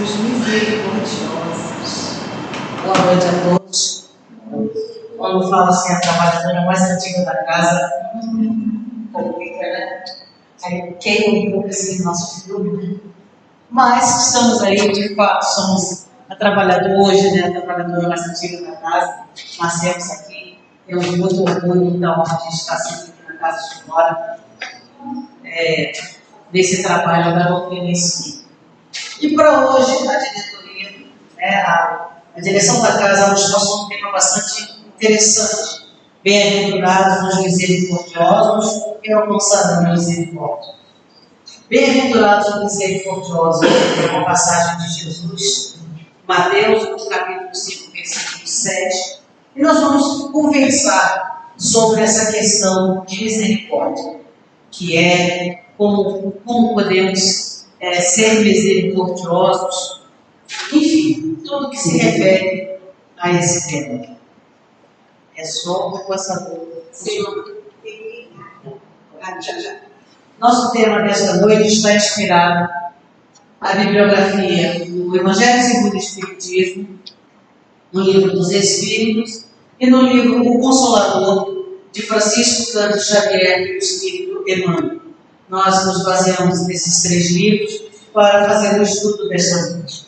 somos misericordiosos. Boa noite a todos. Quando fala assim, a trabalhadora mais antiga da casa, complica, né? Aí queima um pouco esse nosso filme, né? Mas estamos aí, de fato, somos a trabalhadora hoje, né? A trabalhadora mais antiga da casa. Nascemos aqui, temos muito orgulho, então, de estar sempre aqui na casa de fora, nesse trabalho da doutrina em si. E para hoje, a diretoria, né, a direção da casa nos passou um tema bastante interessante. Bem-aventurados os misericordiosos, porque alcançarão a misericórdia. Bem-aventurados os misericordiosos, é uma passagem de Jesus, Mateus, capítulo 5, versículo 7. E nós vamos conversar sobre essa questão de misericórdia, que é como podemos ser misericordiosos, enfim, tudo que se refere a esse tema. É só uma coisa boa. Nosso tema desta noite está inspirado na bibliografia do Evangelho segundo o Espiritismo, no livro dos Espíritos e no livro O Consolador, de Francisco Cândido Xavier e o Espírito Emmanuel. Nós nos baseamos nesses 3 livros para fazer o estudo desta noite.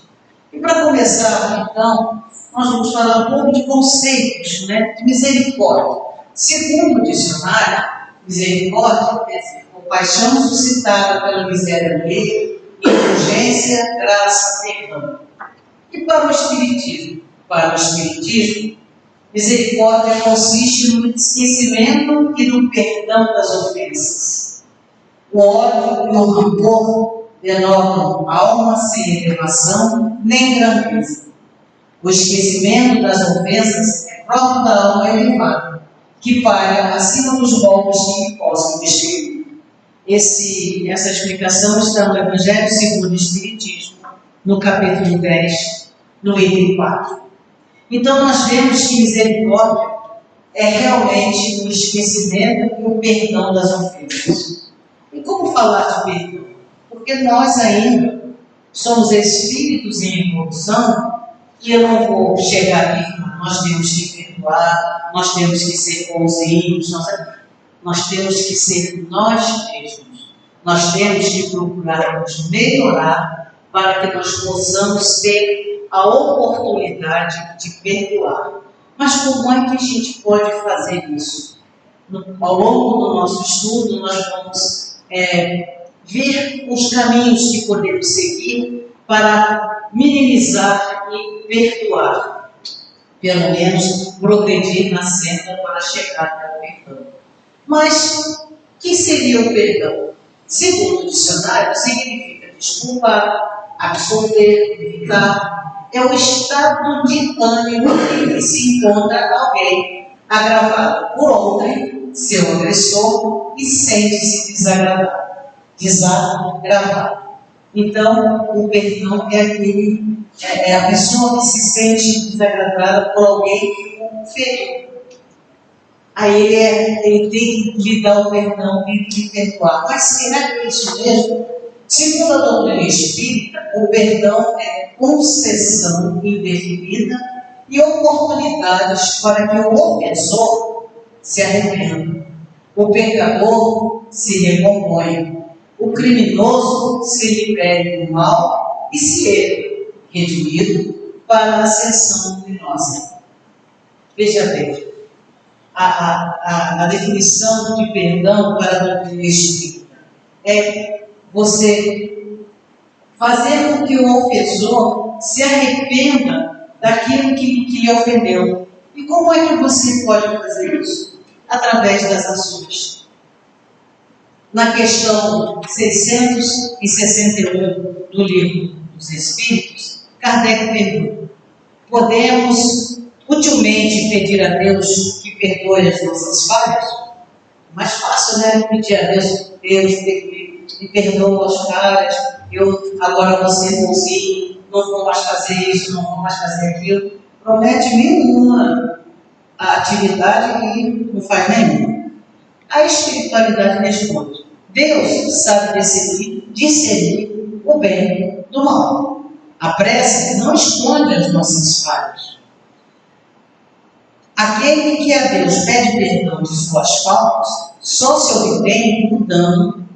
E para começar, então, nós vamos falar um pouco de conceitos, né, de misericórdia. Segundo o dicionário, misericórdia quer dizer compaixão suscitada pela miséria alheia, indulgência, graça, perdão. E para o Espiritismo? Para o Espiritismo, misericórdia consiste no esquecimento e no perdão das ofensas. O ódio e o rancor denotam alma sem elevação nem grandeza. O esquecimento das ofensas é próprio da alma elevada, que paira acima dos golpes que lhe possam desferir. Essa explicação está no Evangelho segundo o Espiritismo, no capítulo 10, no item 4. Então nós vemos que misericórdia é realmente o esquecimento e o perdão das ofensas. E como falar de perdão? Porque nós ainda somos espíritos em evolução e eu não vou chegar aqui, nós temos que perdoar, nós temos que ser bonzinhos, nós temos que ser nós mesmos. Nós temos que procurar nos melhorar para que nós possamos ter a oportunidade de perdoar. Mas como é que a gente pode fazer isso? Ao longo do nosso estudo, nós vamos ver os caminhos que podemos seguir para minimizar e perdoar, pelo menos progredir na senda para chegar ao perdão. Mas, o que seria o perdão? Segundo o dicionário, significa desculpar, absolver, evitar. É o estado de ânimo em que se encontra alguém agravado por outrem, seu agressor, e sente-se desagravado. Então, o perdão é a pessoa que se sente desagradada por alguém que o feriu. Aí ele tem que lhe dar o perdão e lhe perdoar. Mas será que é isso mesmo? Segundo a doutrina espírita, o perdão é concessão indefinida e oportunidades para que o ofensor se arrependa, o pecador se recomponha, o criminoso se libere do mal e se ele, redimido, para a ascensão luminosa. Veja bem, a definição de perdão para a doutrina espírita é você fazer com que o ofensor se arrependa daquilo que lhe ofendeu. E como é que você pode fazer isso? Através das ações. Na questão 661 do Livro dos Espíritos, Kardec pergunta: podemos utilmente pedir a Deus que perdoe as nossas falhas? Mais fácil, né? Pedir a Deus, me perdoa as falhas, eu agora vou ser bonzinho, não vou mais fazer isso, não vou mais fazer aquilo. Promete nenhuma atividade e não faz nenhuma. A espiritualidade responde: Deus sabe discernir o bem do mal. A prece não esconde as nossas falhas. Aquele que a Deus pede perdão de suas faltas só se obtém mudando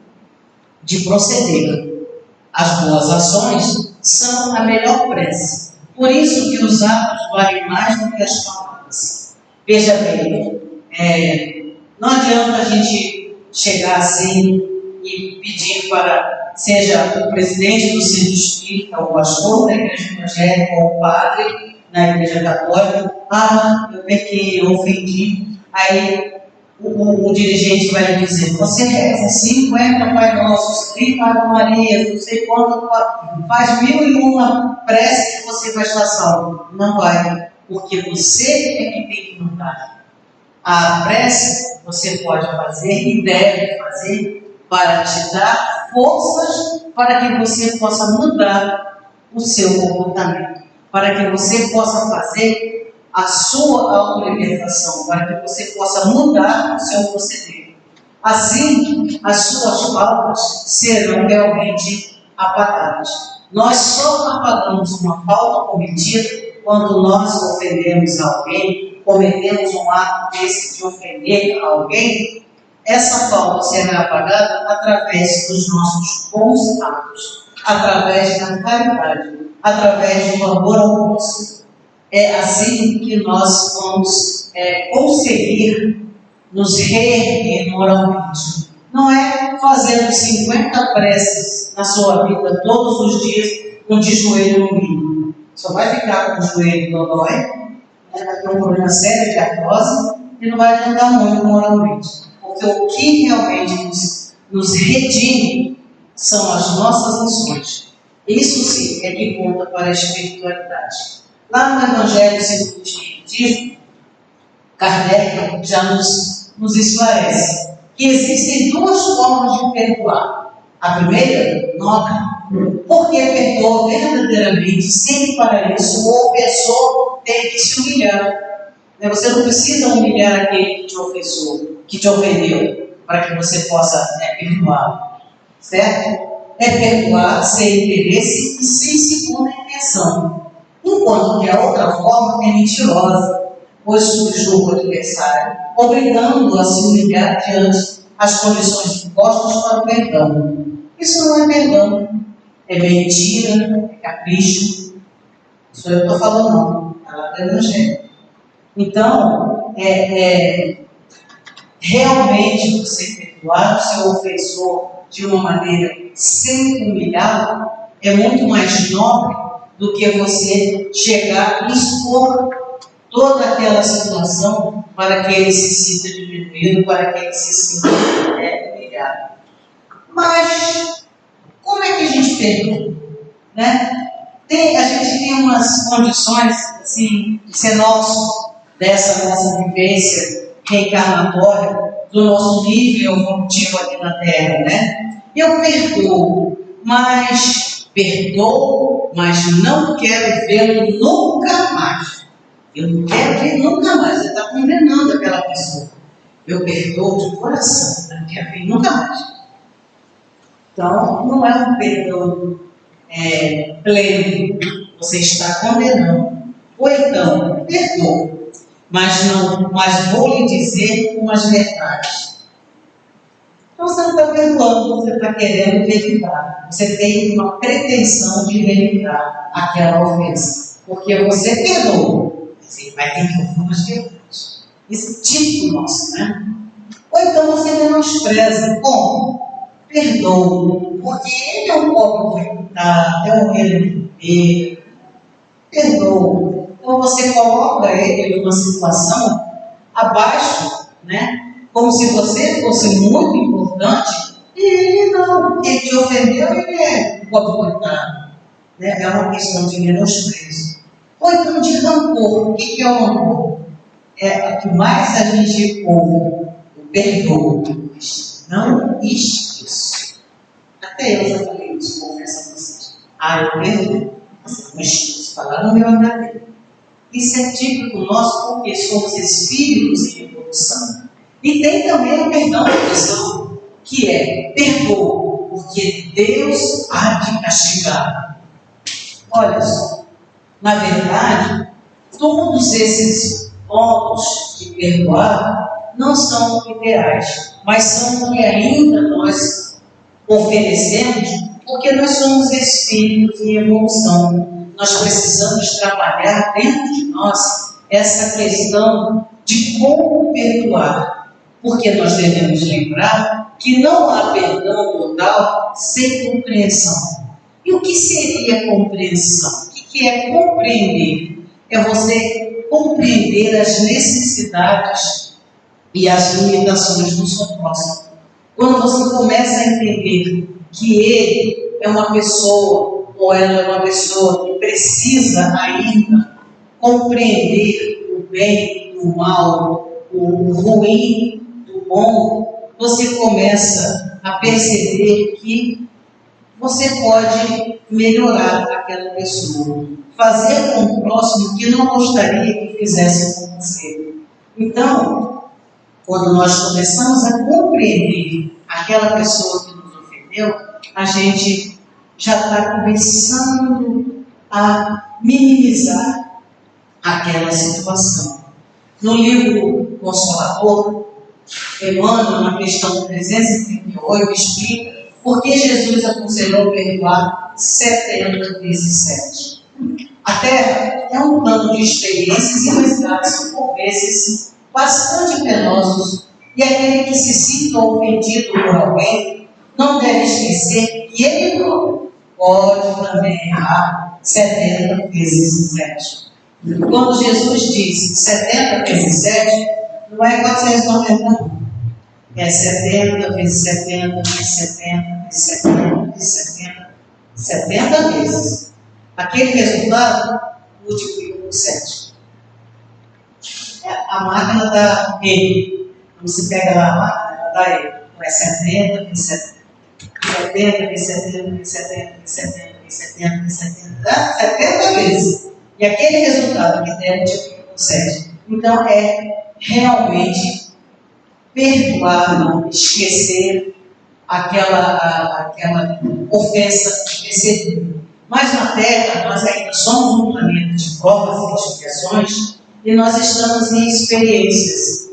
de proceder. As boas ações são a melhor prece. Por isso que os atos valem mais do que as palavras. Veja bem, não adianta a gente chegar assim e pedir para, seja o presidente do centro espírita, o pastor da igreja evangélica, ou o padre na igreja católica, eu pequei, eu ofendi. Aí o dirigente vai lhe dizer, você reza 50 Pai Nosso, 30 Ave Maria, não sei quanto, faz 1001 prece que você vai estar salvo. Não vai, porque você é que tem que mudar. A prece você pode fazer e deve fazer para te dar forças para que você possa mudar o seu comportamento, para que você possa fazer a sua autolibertação, para que você possa mudar o seu proceder. Assim, as suas faltas serão realmente apagadas. Nós só apagamos uma falta cometida quando nós ofendemos alguém, cometemos um ato desse de ofender alguém. Essa falta será apagada através dos nossos bons atos, através da caridade, através do amor ao próximo. É assim que nós vamos conseguir nos reerguer moralmente. Não é fazendo 50 preces na sua vida todos os dias com de joelho no mínimo. Só vai ficar com o joelho dodói, vai ter um problema sério de artrose e não vai adiantar muito moralmente. Porque o que realmente nos redime são as nossas ações. Isso sim é que conta para a espiritualidade. Lá no Evangelho segundo o Espiritismo, Kardec já nos esclarece que existem duas formas de perdoar. A primeira, nobre, porque perdoa verdadeiramente, sempre para isso o ofensor tem que se humilhar. Você não precisa humilhar aquele que te ofendeu, para que você possa perdoar. Certo? É perdoar sem interesse e sem segunda intenção. Enquanto que a outra forma é mentirosa, pois subjuga o adversário, obrigando-o a se humilhar diante as condições impostas para o perdão. Isso não é perdão, é mentira, é capricho. Isso eu estou falando não, é lá do Evangelho. Então, realmente você perdoar o seu ofensor de uma maneira sem humilhá-lo é muito mais nobre do que você chegar e expor toda aquela situação para que ele se sinta diminuído, para que ele se sinta humilhado. Mas, como é que a gente perdoa? A gente tem umas condições, assim, de ser nosso, dessa nossa vivência reencarnatória, do nosso nível evolutivo aqui na Terra, Eu perdoo, mas não quero vê-lo nunca mais. Eu não quero ver nunca mais. Você está condenando aquela pessoa. Eu perdoo de coração, não quero ver nunca mais. Então, não é um perdão pleno. Você está condenando. Ou então, perdoo, mas vou lhe dizer umas verdades. Então você não está perdoando, você está querendo revidar. Você tem uma pretensão de revidar aquela ofensa. Porque você perdoa, você vai ter que ouvir umas verdades. Esse tipo nosso, Ou então você menospreza. Como? Perdoa, porque ele é um pobre coitado, é um rei. Perdoa. Então você coloca ele numa situação abaixo, Como se você fosse muito importante, e ele não. Ele te ofendeu, ele é um pobre coitado. É uma questão de menosprezo. Ou então de rancor. O que é o rancor? É o que mais a gente ouve. Eu perdoo, não esqueço. Até eu já falei isso, confesso a vocês. Eu perdoo. Não esqueço. Falar no meu HD. Isso é típico nosso porque somos espíritos em evolução. E tem também o perdão da pessoa, que é perdoa, porque Deus há de castigar. Olha só, na verdade, todos esses pontos de perdoar não são ideais, mas são o que ainda nós oferecemos, porque nós somos espíritos em evolução. Nós precisamos trabalhar dentro de nós essa questão de como perdoar, porque nós devemos lembrar que não há perdão total sem compreensão. E o que seria compreensão? O que é compreender? É você compreender as necessidades e as limitações do seu próximo. Quando você começa a entender que ele é uma pessoa, ou ela é uma pessoa que precisa ainda compreender o bem do mal, o ruim do bom, você começa a perceber que você pode melhorar aquela pessoa, fazer com o próximo que não gostaria que fizesse com você. Então, quando nós começamos a compreender aquela pessoa que nos ofendeu, a gente já está começando a minimizar aquela situação. No livro Consolador, Emmanuel, na questão 338, explica por que Jesus aconselhou perdoar 70 vezes 7. A Terra é um plano de experiências e resgates, por vezes, bastante penosos, e aquele que se sinta ofendido por alguém não deve esquecer que ele próprio pode também errar 70 vezes 7. Quando Jesus diz 70 vezes 7, não é 490, não. É 70 vezes 70 vezes 70 vezes 70 vezes 70, 70 vezes. Aquele resultado multiplica por 7. A máquina dá ele. Quando você pega lá a máquina, ela dá ele. Então é 70 vezes 70. 70 vezes 70 vezes 70 vezes 70 vezes 70 vezes 70. Dá 70 vezes. E aquele resultado que der multiplica por 7. Então é realmente perdoar, não esquecer aquela ofensa recebida. Mas na Terra, nós ainda somos um planeta de provas e expiações, e nós estamos em experiências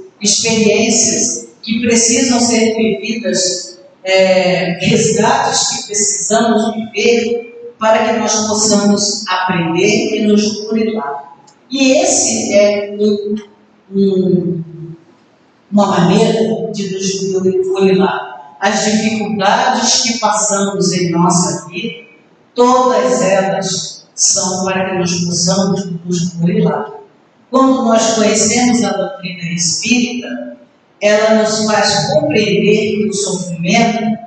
que precisam ser vividas, resgates que precisamos viver para que nós possamos aprender e nos burilar. E esse é uma maneira de nos burilar. As dificuldades que passamos em nossa vida, todas elas são para que nós possamos nos burilar. Quando nós conhecemos a doutrina espírita, ela nos faz compreender que o sofrimento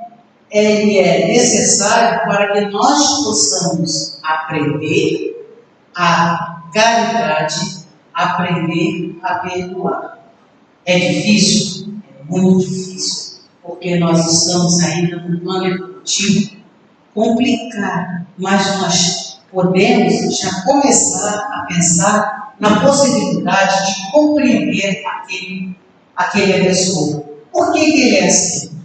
ele é necessário para que nós possamos aprender a caridade, aprender a perdoar. É difícil? É muito difícil, porque nós estamos ainda num plano evolutivo complicado, mas nós podemos já começar a pensar na possibilidade de compreender aquele pessoa. Por que ele é assim?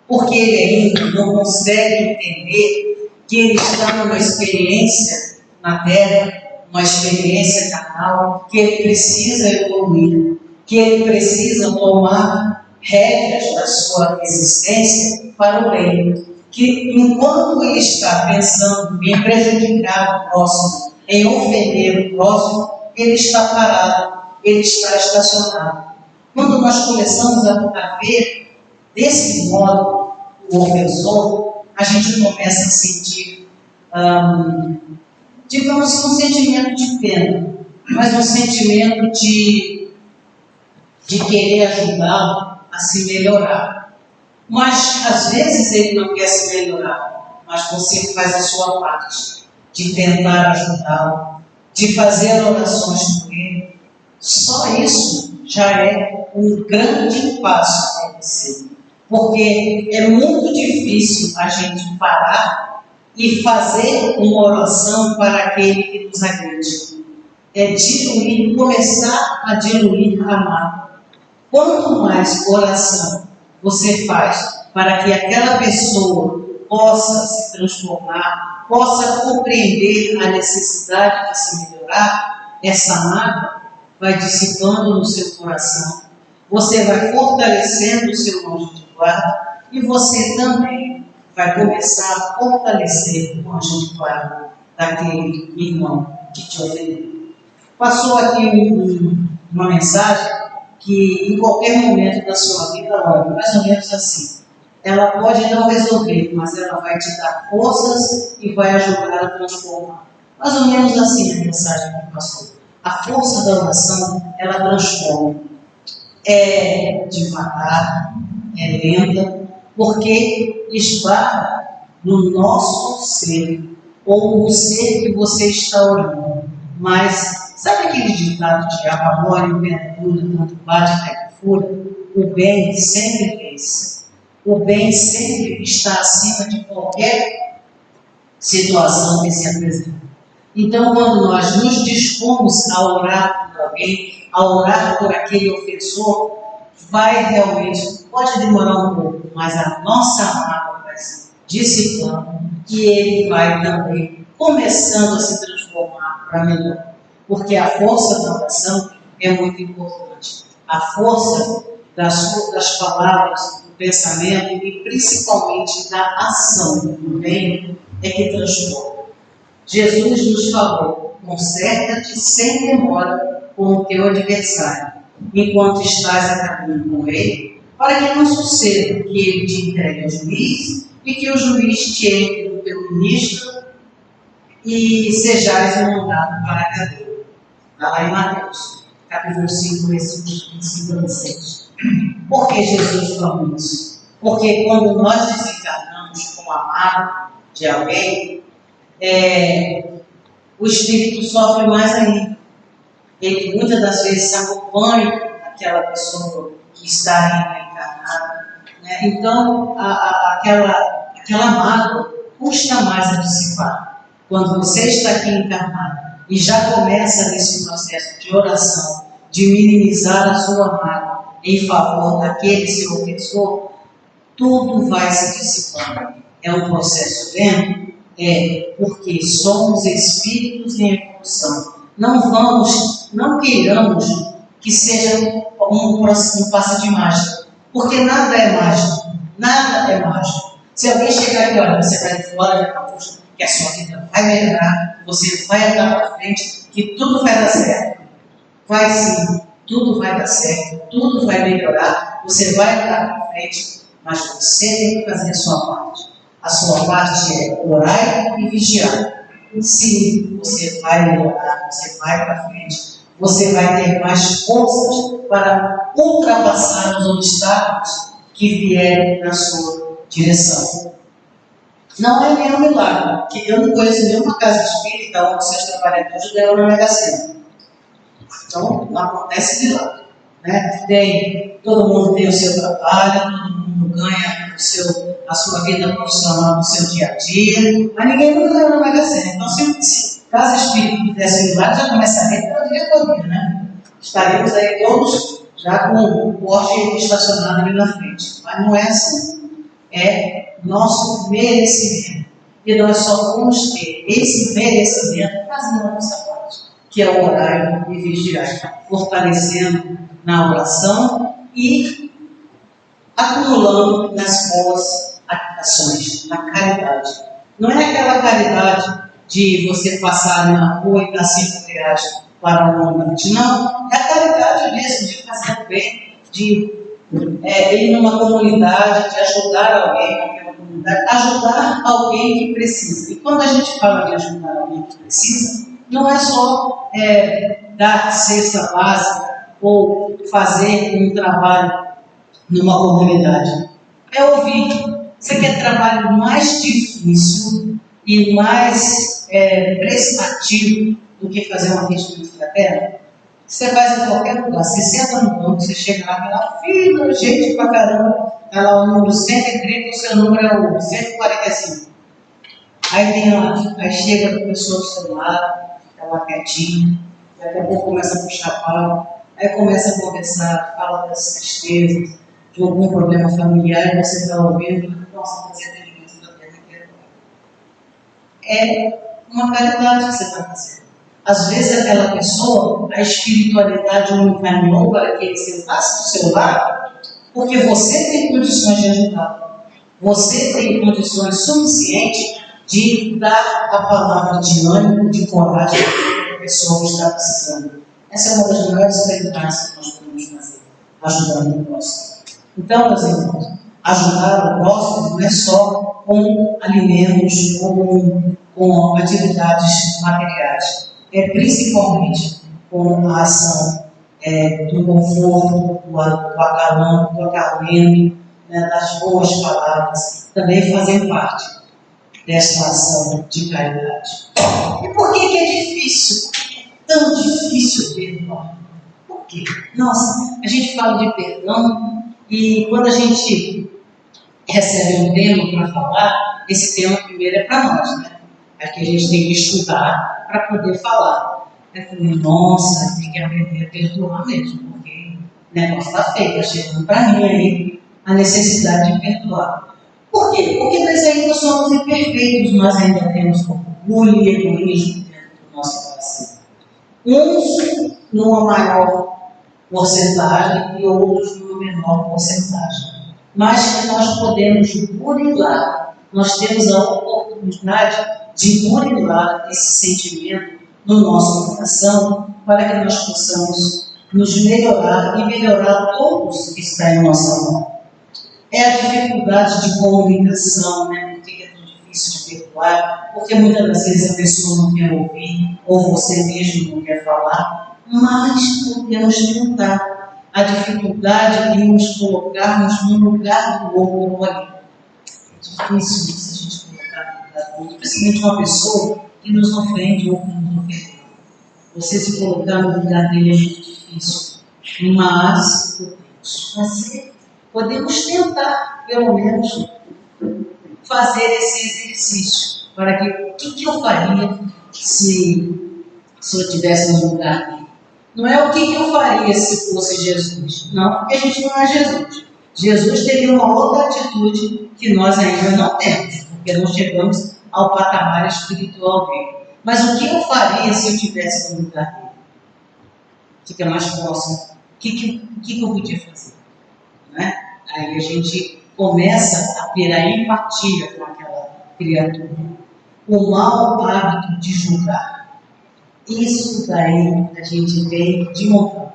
Porque ele ainda não consegue entender que ele está numa experiência na Terra, uma experiência carnal, que ele precisa evoluir, que ele precisa tomar rédeas da sua existência para o bem. Que enquanto ele está pensando em prejudicar o próximo, em ofender o próximo, ele está parado, ele está estacionado. Quando nós começamos a ver desse modo o ofensor, a gente começa a sentir, digamos, um sentimento de pena, mas um sentimento de querer ajudá-lo a se melhorar. Mas, às vezes, ele não quer se melhorar, mas você faz a sua parte de tentar ajudá-lo, de fazer orações por ele. Só isso já é um grande passo para você. Porque é muito difícil a gente parar e fazer uma oração para aquele que nos agride. É diluir, começar a diluir a mágoa. Quanto mais oração você faz para que aquela pessoa possa se transformar, possa compreender a necessidade de se melhorar, essa mágoa vai dissipando no seu coração. Você vai fortalecendo o seu anjo de guarda e você também vai começar a fortalecer o anjo de guarda daquele irmão que te ofendeu. Passou aqui uma mensagem que em qualquer momento da sua vida, olha, mais ou menos assim, ela pode não resolver, mas ela vai te dar forças e vai ajudar a transformar. Mais ou menos assim a mensagem que passou. A força da oração, ela transforma. É devagar, é lenta, porque esbarra no nosso ser, ou no ser que você está orando. Mas, sabe aquele ditado de água mole, o vento dura, tanto bate, até que fura? O bem sempre vence. O bem sempre está acima de qualquer situação que se apresenta. Então, quando nós nos dispomos a orar por alguém, a orar por aquele ofensor, vai realmente, pode demorar um pouco, mas a nossa mágoa vai se dissipando e ele vai também começando a se transformar para melhor. Porque a força da oração é muito importante. A força das palavras, do pensamento e principalmente da ação do bem é que transforma. Jesus nos falou: conserta-te sem demora com o teu adversário, enquanto estás a caminho com ele, para que não suceda que ele te entregue ao juiz e que o juiz te entre no teu ministro e sejais mandado para a cadeia. Está lá em Mateus, capítulo 5, versículos 25 a 26. Por que Jesus falou isso? Porque quando nós desencarnamos com a mágoa de alguém, o espírito sofre mais ainda. Ele muitas das vezes acompanha aquela pessoa que está reencarnada. Né? Então, aquela mágoa custa mais a dissipar. Quando você está aqui encarnado e já começa nesse processo de oração, de minimizar a sua mágoa em favor daquele seu ofensor, tudo vai se dissipando. É um processo lento? Porque somos espíritos em evolução. Não queiramos que seja um passe de mágica, porque nada é mágico, nada é mágico. Se alguém chegar e olha, você está de fora, já puxa, que a sua vida vai melhorar, você vai andar para frente, que tudo vai dar certo. Vai sim, tudo vai dar certo, tudo vai melhorar, você vai andar para frente, mas você tem que fazer a sua parte. A sua parte é orar e vigiar. Sim, você vai melhorar, você vai para frente, você vai ter mais forças para ultrapassar os obstáculos que vierem na sua direção. Não é nenhum milagre, porque eu não conheço nenhuma casa espírita onde seus trabalhadores ganham na Mega Sena. Então, não acontece milagre. Né? Todo mundo tem o seu trabalho, todo mundo ganha a sua vida profissional no seu dia a dia, mas ninguém nunca ganhou na Mega Sena. Então, se casa espírita fizesse milagre, já começaria pela diretoria, né? Estaríamos aí todos já com o Porsche estacionado ali na frente. Mas não é assim. É nosso merecimento. E nós só vamos ter esse merecimento fazendo a nossa parte, que é orar e vigiar, fortalecendo na oração e acumulando nas boas ações, na caridade. Não é aquela caridade de você passar na rua e dar 5 reais para um andante, não. É a caridade mesmo de fazer o bem, de ir numa comunidade, de ajudar alguém naquela comunidade, ajudar alguém que precisa. E quando a gente fala de ajudar alguém que precisa, não é só dar cesta básica ou fazer um trabalho numa comunidade. É ouvir. Você quer trabalho mais difícil e mais prestativo do que fazer uma atendimento fraterno? Você faz em qualquer lugar. Você senta no banco, você chega lá, aquela fila, gente pra caramba, está lá o número 130, o seu número é o 145. Aí chega a pessoa do seu lado, fica lá quietinha, daqui a pouco começa a puxar pau, aí começa a conversar, fala das tristezas, de algum problema familiar, e você está ouvindo, nossa, fazer atendimento fraterno aqui agora. é uma caridade que você está fazendo. Às vezes aquela pessoa, a espiritualidade o encaminhou para que ele sentasse do seu lado, porque você tem condições de ajudá-lo. Você tem condições suficientes de dar a palavra de ânimo, de coragem para a pessoa que está precisando. Essa é uma das maiores caridades que nós podemos fazer, ajudando o próximo. Então, meus irmãos, ajudar o próximo não é só com alimentos ou com atividades materiais. É principalmente com a ação do conforto, do acalento, das boas palavras, também fazem parte desta ação de caridade. E por que é difícil? É tão difícil perdoar. Por quê? Nossa, a gente fala de perdão e quando a gente recebe um tema para falar, esse tema primeiro é para nós, né? É que a gente tem que estudar para poder falar. Eu falei, nossa, tem que aprender a perdoar mesmo, porque o negócio está feio, está chegando para mim aí a necessidade de perdoar. Por quê? Porque nós ainda somos imperfeitos, nós ainda temos orgulho e egoísmo dentro do nosso coração. Uns numa maior porcentagem e outros numa menor porcentagem. Mas que nós podemos burilar, nós temos a oportunidade de burilar esse sentimento no nosso coração para que nós possamos nos melhorar e melhorar todos que estão em nossa mão. É a dificuldade de comunicação, né? Porque é tão difícil de perdoar, porque muitas das vezes a pessoa não quer ouvir, ou você mesmo não quer falar, mas podemos tentar. A dificuldade de nos colocarmos no lugar do outro ali. É difícil isso, a gente colocar no lugar do outro, principalmente uma pessoa que nos ofende ou que nos ofendeu. Você se colocar no lugar dele é muito difícil, mas podemos fazer. Podemos tentar, pelo menos, fazer esse exercício. Para que, o que eu faria se eu estivesse no lugar dele? Não é o que eu faria se fosse Jesus. Não, porque a gente não é Jesus. Jesus teria uma outra atitude que nós ainda não temos, porque não chegamos ao patamar espiritual dele. Mas o que eu faria se eu estivesse no lugar dele? Fica mais próximo. O que eu podia fazer? Não é? Aí a gente começa a ter a empatia com aquela criatura. O mau hábito de julgar. Isso daí a gente vem de montão.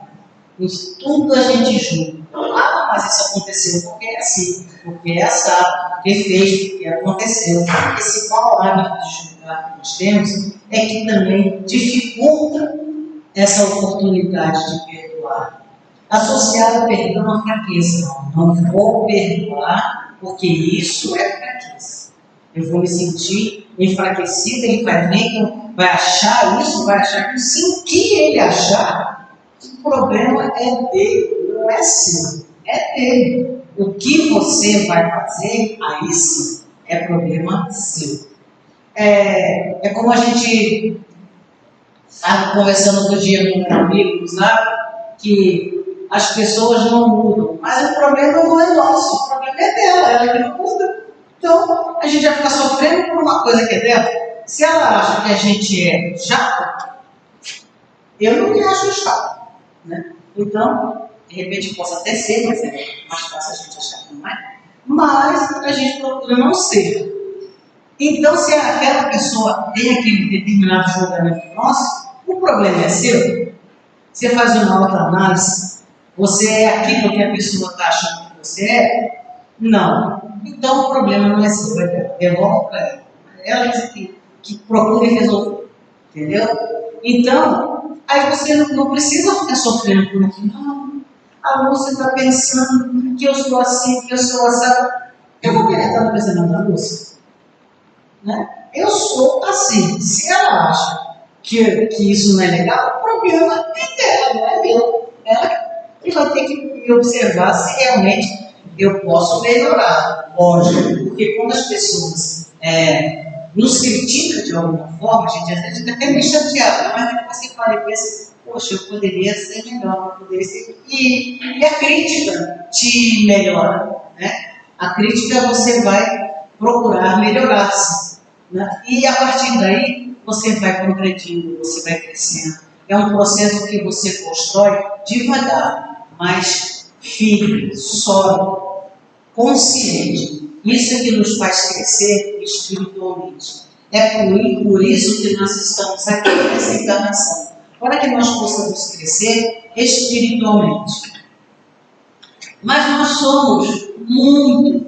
Tudo a gente julga. Ah, mas isso aconteceu porque é assim, porque é assado, porque fez, porque aconteceu. Esse mau hábito de julgar que nós temos é que também dificulta essa oportunidade de perdoar. Associar o perdão à fraqueza. Não vou perdoar porque isso é fraqueza. Eu vou me sentir enfraquecido, ele vai ver, vai achar isso, vai achar que sim, o que ele achar, o problema é dele, não é seu, é dele. O que você vai fazer, aí sim, é problema seu. É como a gente estava conversando outro dia com amigos lá, que as pessoas não mudam, mas o problema não é nosso, o problema é dela, ela que não muda. Então, a gente vai ficar sofrendo por uma coisa que é dela. Se ela acha que a gente é chato, eu não me acho chato. Né? Então, de repente possa até ser, mas é mais fácil a gente achar que não é. Mas a gente procura não ser. Então, se aquela pessoa tem aquele determinado julgamento nosso, o problema é seu. Você faz uma autoanálise. Você é aquilo que a pessoa está achando que você é? Não. Então o problema não é seu, é dela. Devolve para ela. Ela que procura resolver. Entendeu? Então, aí você não precisa ficar sofrendo por aquilo. Não, a Lúcia está pensando que eu sou assim, que eu sou assim. Eu vou querer estar pensando na Lúcia. Né? Eu sou assim. Se ela acha que isso não é legal, o problema é dela, não é meu. Ela que vai ter que observar se realmente eu posso melhorar. Lógico, porque quando as pessoas nos criticam de alguma forma, a gente às vezes fica até meio chateado, mas depois você para e pensa, poxa, eu poderia ser melhor, eu poderia ser... E a crítica te melhora, né? A crítica você vai procurar melhorar-se. né? E a partir daí, você vai progredindo, você vai crescendo. É um processo que você constrói devagar, mas firme, sólido, consciente. Isso é que nos faz crescer espiritualmente. É por isso que nós estamos aqui nessa encarnação, para que nós possamos crescer espiritualmente. Mas nós somos muito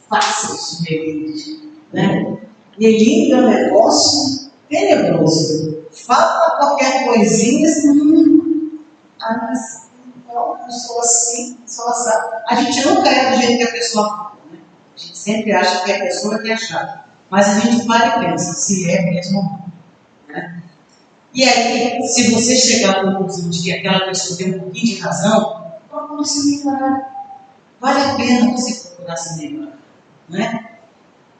fáceis de delírio, né? Delírio é um negócio tenebroso. Fala qualquer coisinha assim, eu sou assim, sou assado. A gente nunca é do jeito que a pessoa fala, né? A gente sempre acha que é a pessoa que é chata. Mas a gente para e pensa se é mesmo ou não, né? E aí, se você chegar à conclusão de que aquela pessoa tem um pouquinho de razão, procure se melhorar. Vale a pena você procurar se melhorar, né?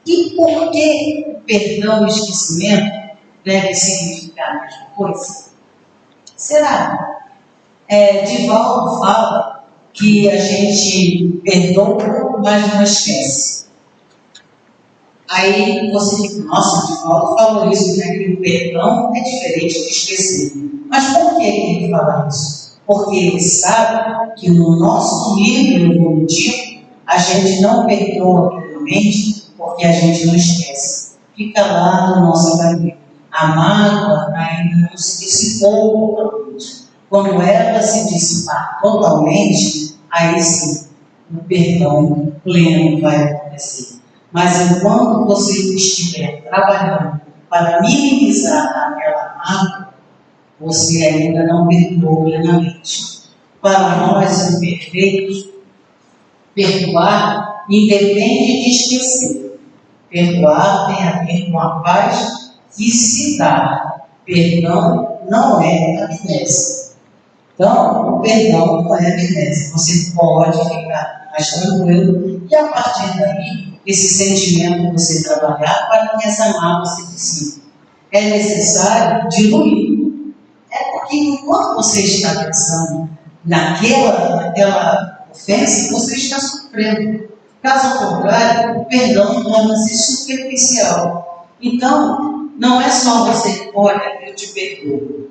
E por que o perdão e o esquecimento devem significar a mesma coisa? Será? Divaldo fala que a gente perdoa, mas não esquece. Aí você fica, nossa, Divaldo falou isso, né? Que o perdão é diferente de esquecer. Mas por que ele fala isso? Porque ele sabe que no nosso nível evolutivo, a gente não perdoa plenamente, porque a gente não esquece. Fica lá no nosso barriga. A mágoa ainda não se dissipou totalmente. Quando ela se dissipar totalmente, aí sim, o perdão pleno vai acontecer. Mas enquanto você estiver trabalhando para minimizar aquela mágoa, você ainda não perdoou plenamente. Para nós imperfeitos, perdoar independe de esquecer. Perdoar tem a ver com a paz que se dá. Perdão não é amnésia. Então, o perdão não é amnésia. Você pode ficar mais tranquilo e, a partir daí, esse sentimento você trabalhar para que essa mágoa se dissipe. É necessário diluir. É porque, enquanto você está pensando naquela ofensa, você está sofrendo. Caso contrário, o perdão torna-se superficial. Então, não é só você, olha, eu te perdoo.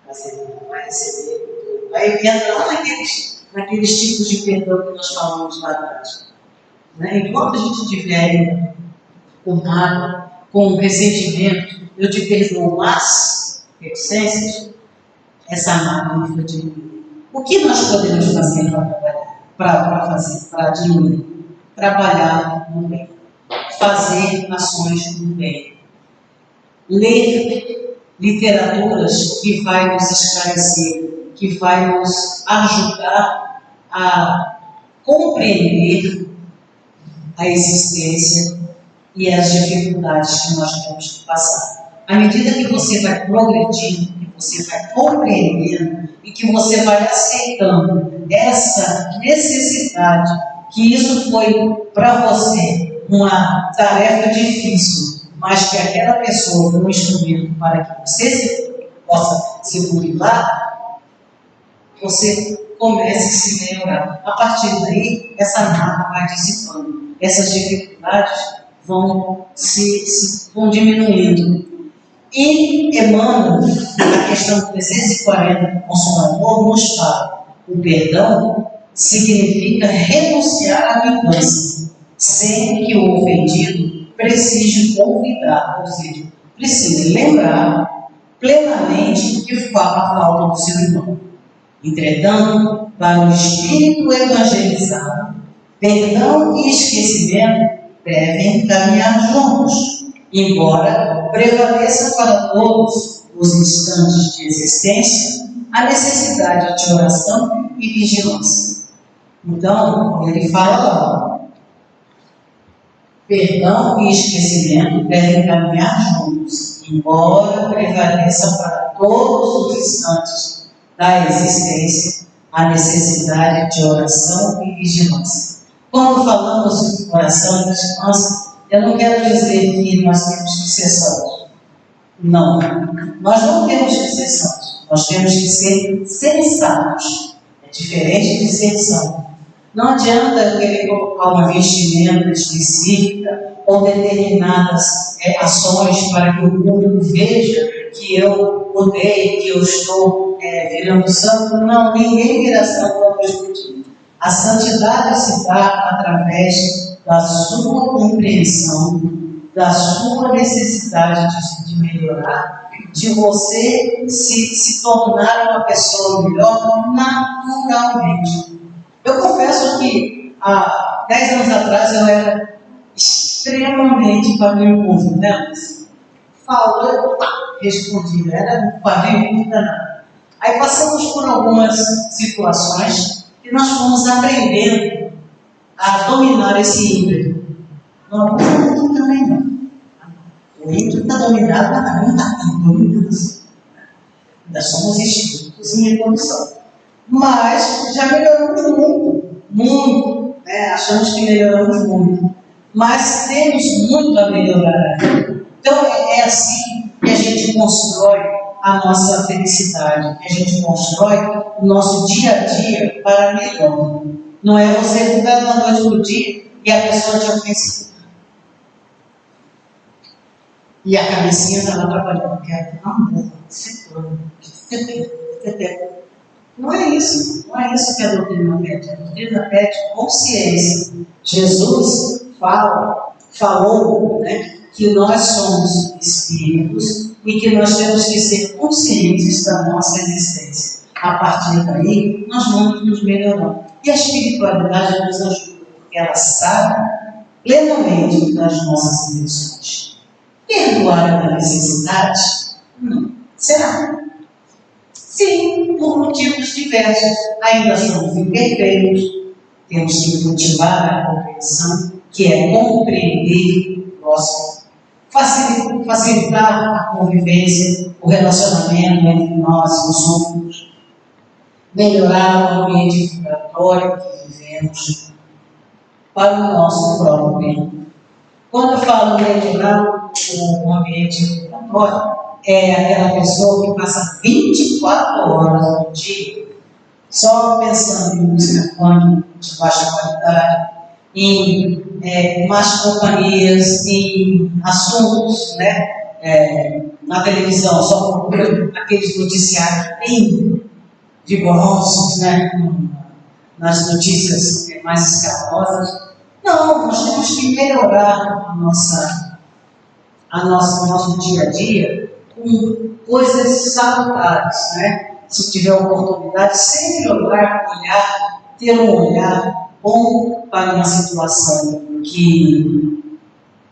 Mas ele não vai receber. Aí entra lá naqueles tipos de perdão que nós falamos lá atrás. Né? Enquanto a gente estiver com mágoa, com ressentimento, eu te perdoo, mas reticências, essa mágoa não foi diminuída. O que nós podemos fazer para diminuir? Trabalhar no bem. Fazer ações no bem. Ler literaturas que vai nos esclarecer, que vai nos ajudar a compreender a existência e as dificuldades que nós temos que passar. À medida que você vai progredindo, que você vai compreendendo e que você vai aceitando essa necessidade, que isso foi para você uma tarefa difícil, mas que aquela pessoa foi um instrumento para que você possa se burilar, você comece a se melhorar. A partir daí, essa mágoa vai dissipando. Essas dificuldades vão diminuindo. E Emmanuel, na questão 340 do Consolador, nos fala: o perdão significa renunciar à vingança, sem que o ofendido precise convidar, ou seja, precisa lembrar plenamente que faz a falta do seu irmão. Entretanto, para o espírito evangelizado, perdão e esquecimento devem caminhar juntos, embora prevaleça para todos os instantes de existência a necessidade de oração e vigilância. Então, ele fala lá: perdão e esquecimento devem caminhar juntos, embora prevaleça para todos os instantes da existência a necessidade de oração e vigilância. Quando falamos de oração e vigilância, eu não quero dizer que nós temos que ser santos. Não, nós não temos que ser santos. Nós temos que ser sensatos. É diferente de ser santo. Não adianta eu querer colocar uma vestimenta específica ou determinadas ações para que o público veja que eu mudei, que eu estou virando santo. Não, ninguém vira santo ao mesmo tempo. A santidade se dá através da sua compreensão, da sua necessidade de melhorar, de você se tornar uma pessoa melhor naturalmente. Eu confesso que há 10 anos atrás eu era extremamente pavio curto, né? Falou, respondi, era um pavio curto danado. Aí passamos por algumas situações que nós fomos aprendendo a dominar esse ímpeto. Não é também não. O ímpeto está dominado, mas também não está dominado. Ainda somos espíritos em evolução. Mas já melhoramos muito, né? Achamos que melhoramos muito, mas temos muito a melhorar. Então é assim que a gente constrói a nossa felicidade, que a gente constrói o nosso dia a dia para melhor. Não é você mudar da noite para o dia e a pessoa te ofensiva. E a cabecinha está lá trabalhando, quer amor, não é isso que a doutrina pede. A doutrina pede consciência. Jesus falou, né, que nós somos espíritos e que nós temos que ser conscientes da nossa existência. A partir daí, nós vamos nos melhorando. E a espiritualidade nos ajuda, porque ela sabe plenamente das nossas intenções. Perdoar a necessidade? Não. Será? Sim, por motivos diversos. Ainda somos imperfeitos, temos que cultivar a compreensão, que é compreender o próximo, facilitar a convivência, o relacionamento entre nós e os outros, melhorar o ambiente vibratório que vivemos para o nosso próprio bem. Quando eu falo melhorar o ambiente vibratório, é aquela pessoa que passa 24 horas no dia só pensando em música funk de baixa qualidade, em más companhias, em assuntos, né, na televisão, só procura aqueles noticiários bem vigorosos, né, nas notícias mais escandalosas. Não, nós temos que melhorar o nosso dia a dia com coisas salutares, né? Se tiver oportunidade, sempre olhar, ter um olhar bom para uma situação que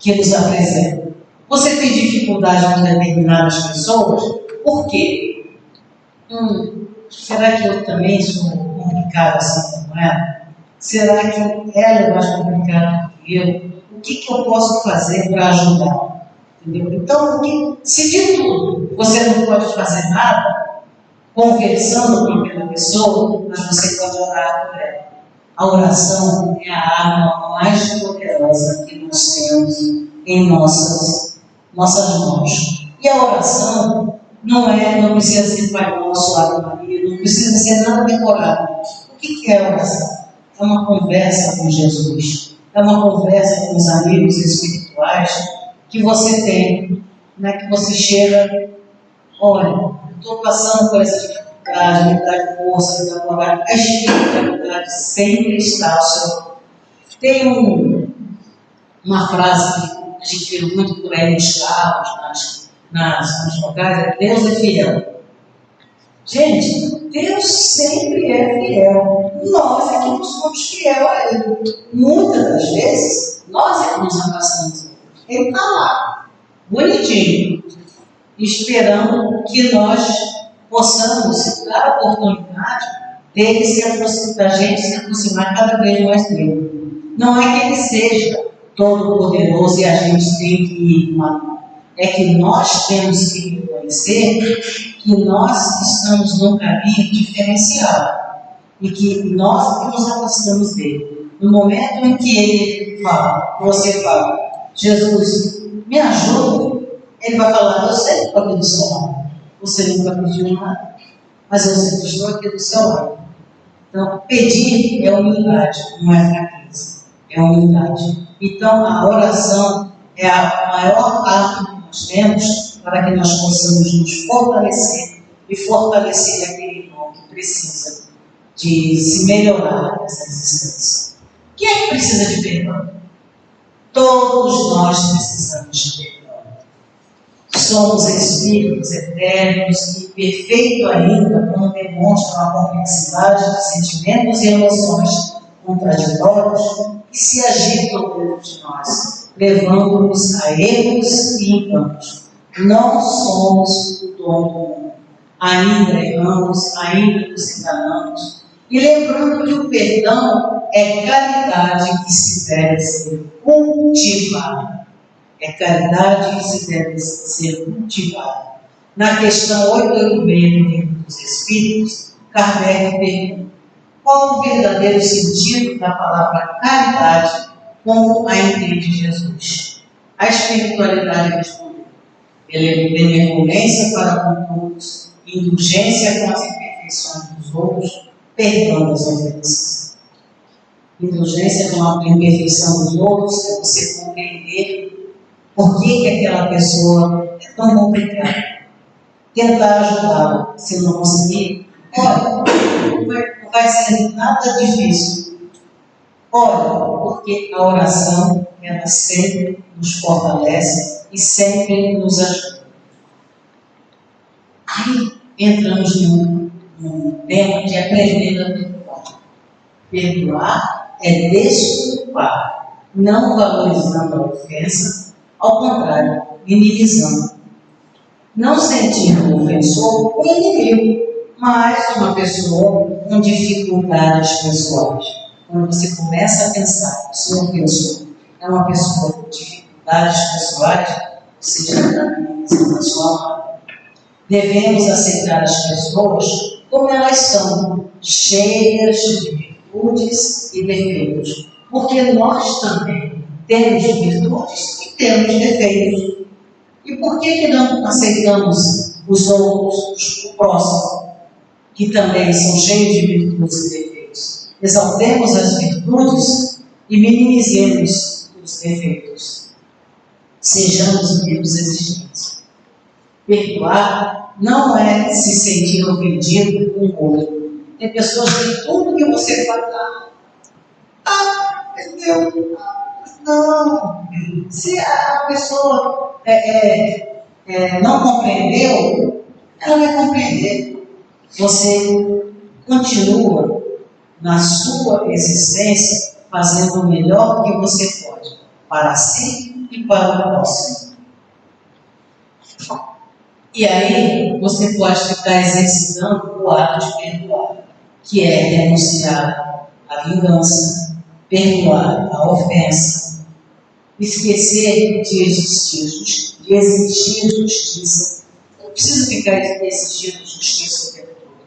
nos apresenta. Você tem dificuldade com determinadas pessoas, por quê? Será que eu também sou complicado assim como ela? Será que ela é mais complicada que eu? O que eu posso fazer para ajudar? Entendeu? Então, se de tudo você não pode fazer nada, conversando com aquela pessoa, mas você pode orar por ela. A oração é a arma mais poderosa que nós temos em nossas mãos. E a oração não precisa ser Pai Nosso, Ave Maria, não precisa ser nada decorado. O que é a oração? É uma conversa com Jesus, é uma conversa com os amigos espirituais que você tem, né? Que você chega, olha, eu estou passando por essa dificuldade, me dá força, me dá coragem. A espiritualidade sempre está ao seu lado. Tem uma frase que a gente vê muito por aí nos carros, nos locais, Deus é fiel. Gente, Deus sempre é fiel. Nós é que não somos fiel a Ele. Muitas das vezes, nós é que nos afastamos dele. Ele está lá, bonitinho, esperando que nós possamos dar a oportunidade dele da gente se aproximar cada vez mais dele. Não é que ele seja todo poderoso e a gente tem que ir, não. É que nós temos que reconhecer que nós estamos num caminho diferenciado e que nós nos afastamos dele. No momento em que ele fala, você fala, Jesus, me ajuda, ele vai falar, eu sei que estou aqui do seu lado. Você nunca pediu nada, mas eu sempre estou aqui do seu lado. Então, pedir é humildade, não é fraqueza, é humildade. Então, a oração é a maior arma que nós temos para que nós possamos nos fortalecer e fortalecer aquele irmão que precisa de se melhorar nessa existência. Quem é que precisa de perdão? Todos nós precisamos de perdão. Somos espíritos eternos e perfeitos ainda quando demonstram a complexidade de sentimentos e emoções contraditórios que se agitam dentro de nós, levando-nos a erros e enganos. Não somos o dono do mundo. Ainda erramos, ainda nos enganamos. E lembrando que o perdão é caridade que se deve ser cultivada. É caridade que se deve ser cultivada. Na questão 886 do Livro dos Espíritos, Kardec pergunta: qual o verdadeiro sentido da palavra caridade como a entende Jesus? A espiritualidade respondeu: benevolência para com todos, indulgência com as imperfeições dos outros, perdão das ofensas. Indulgência com a imperfeição dos outros é você compreender por que aquela pessoa é tão complicada. Tentar ajudá-la. Se não conseguir, olha, não vai ser nada difícil. Olha, porque a oração, ela sempre nos fortalece e sempre nos ajuda. Aí entramos num tema de aprender a perdoar. Perdoar é desculpar, não valorizando a ofensa, ao contrário, minimizando. Não sentindo o ofensor o inimigo, mas uma pessoa com dificuldades pessoais. Quando você começa a pensar que o seu ofensor é uma pessoa com dificuldades pessoais, você já está minimizando a sua alma. Devemos aceitar as pessoas como elas são, cheias de virtudes e defeitos, porque nós também temos virtudes e temos defeitos. E por que não aceitamos os outros, o próximo, que também são cheios de virtudes e defeitos? Exaltemos as virtudes e minimizemos os defeitos. Sejamos menos exigentes. Perdoar não é se sentir ofendido com o outro. Tem pessoas que tudo que você fala, entendeu? Não. Se a pessoa não compreendeu, ela vai compreender. Você continua na sua existência fazendo o melhor que você pode para si e para o próximo. E aí você pode ficar exercitando o ato de perdoar, que é renunciar à vingança, perdoar a ofensa, esquecer de exigir justiça. Não precisa ficar exigindo justiça o tempo todo.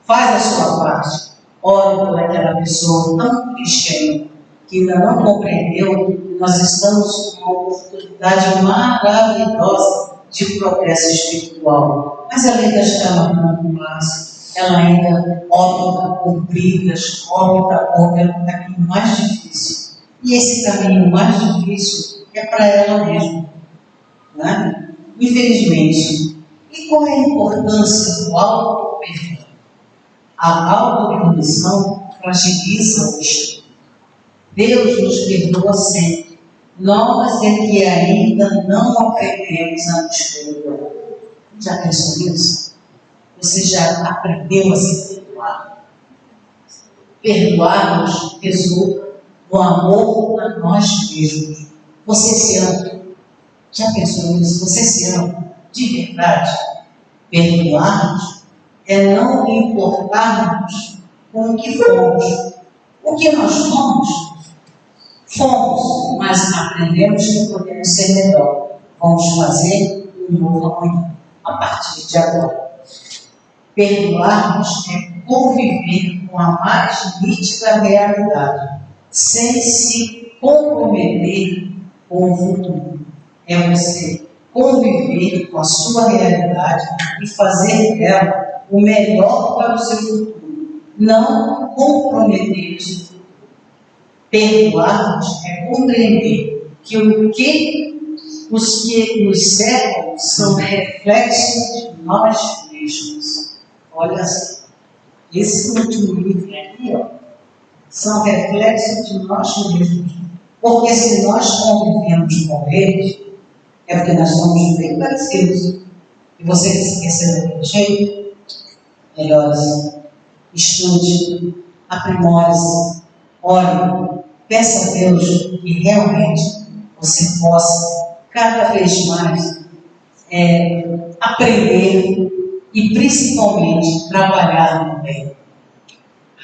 Faz a sua parte. Ore por aquela pessoa tão cristiana que ainda não compreendeu que nós estamos com uma oportunidade maravilhosa de progresso espiritual. Mas ela ainda está marcando um passo. Ela ainda opta por brigas, opta pelo caminho mais difícil. E esse caminho mais difícil é para ela mesma, né? Infelizmente. E qual é a importância do auto-perdão? A auto-punição fragiliza o espírito. Deus nos perdoa sempre. Nós é que ainda não aprendemos a nos perdoar. Já pensou nisso? Você já aprendeu a se perdoar? Perdoar-nos resulta no amor a nós mesmos. Você se ama? Já pensou nisso? Você se ama de verdade? Perdoar-nos é não importarmos com o que fomos. O que nós fomos, mas aprendemos que podemos ser melhor. Vamos fazer um novo amanhã, a partir de agora. Perdoar-nos é conviver com a mais nítida realidade, sem se comprometer com o futuro. É você conviver com a sua realidade e fazer dela o melhor para o seu futuro. não comprometer-se. Perdoar-nos é compreender que os que nos cercam são reflexos de nós mesmos. Olha só, esse último livro aqui, são reflexos de nós mesmos. Porque se nós convivemos com eles, é porque nós somos bem parecidos. E você que se quer ser daquele jeito, melhore-se, estude, aprimore-se, ore, peça a Deus que realmente você possa cada vez mais aprender e principalmente trabalhar no bem.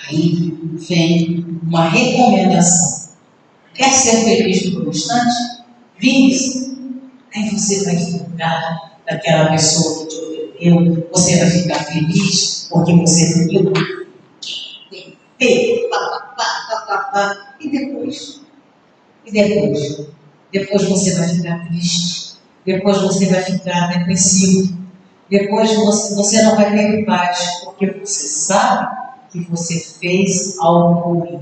Aí vem uma recomendação. Quer ser feliz por um instante? Vingue-se. Aí você vai ficar daquela pessoa que te ofendeu, você vai ficar feliz porque você viu. E depois? Depois você vai ficar triste. Depois você vai ficar depressivo. Depois você não vai ter paz, porque você sabe que você fez algo ruim.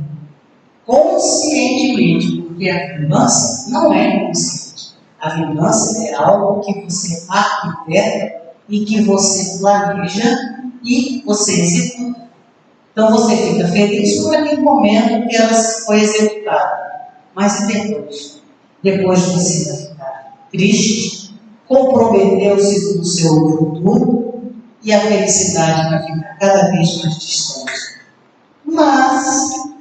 Conscientemente, porque a vingança não é inconsciente. A vingança é algo que você arquiteta e que você planeja e você executa. Então você fica feliz por aquele momento que ela foi executada. Mas e depois? Depois você vai ficar triste, comprometeu-se com o seu futuro e a felicidade vai ficar cada vez mais distante. Mas,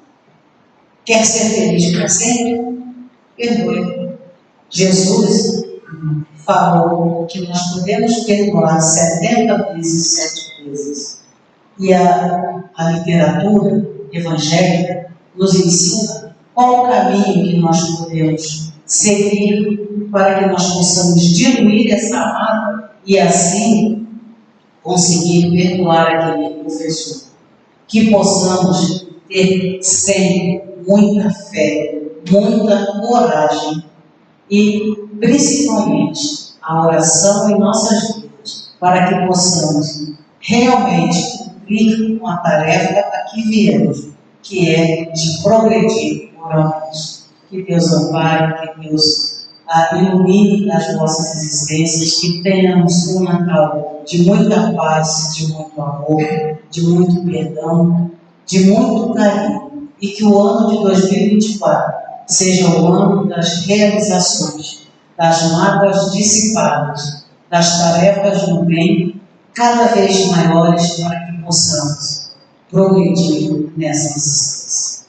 quer ser feliz para sempre? Perdoe. Jesus falou que nós podemos perdoar 70 vezes, 7 vezes. E a literatura evangélica nos ensina qual o caminho que nós podemos seguir para que nós possamos diluir essa mágoa e assim conseguir perdoar aquele ofensor. Que possamos ter sempre muita fé, muita coragem e principalmente a oração em nossas vidas, para que possamos realmente cumprir com a tarefa a que viemos, que é de progredir moralmente. Que Deus ampare, que Deus ilumine as nossas existências, que tenhamos um Natal de muita paz, de muito amor, de muito perdão, de muito carinho, e que o ano de 2024 seja o ano das realizações, das mágoas dissipadas, das tarefas no bem cada vez maiores para que possamos progredir nessa existência.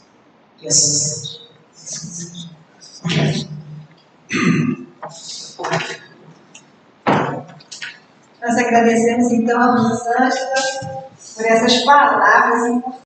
Que assim seja. Nós agradecemos então a Rosângela por essas palavras importantes.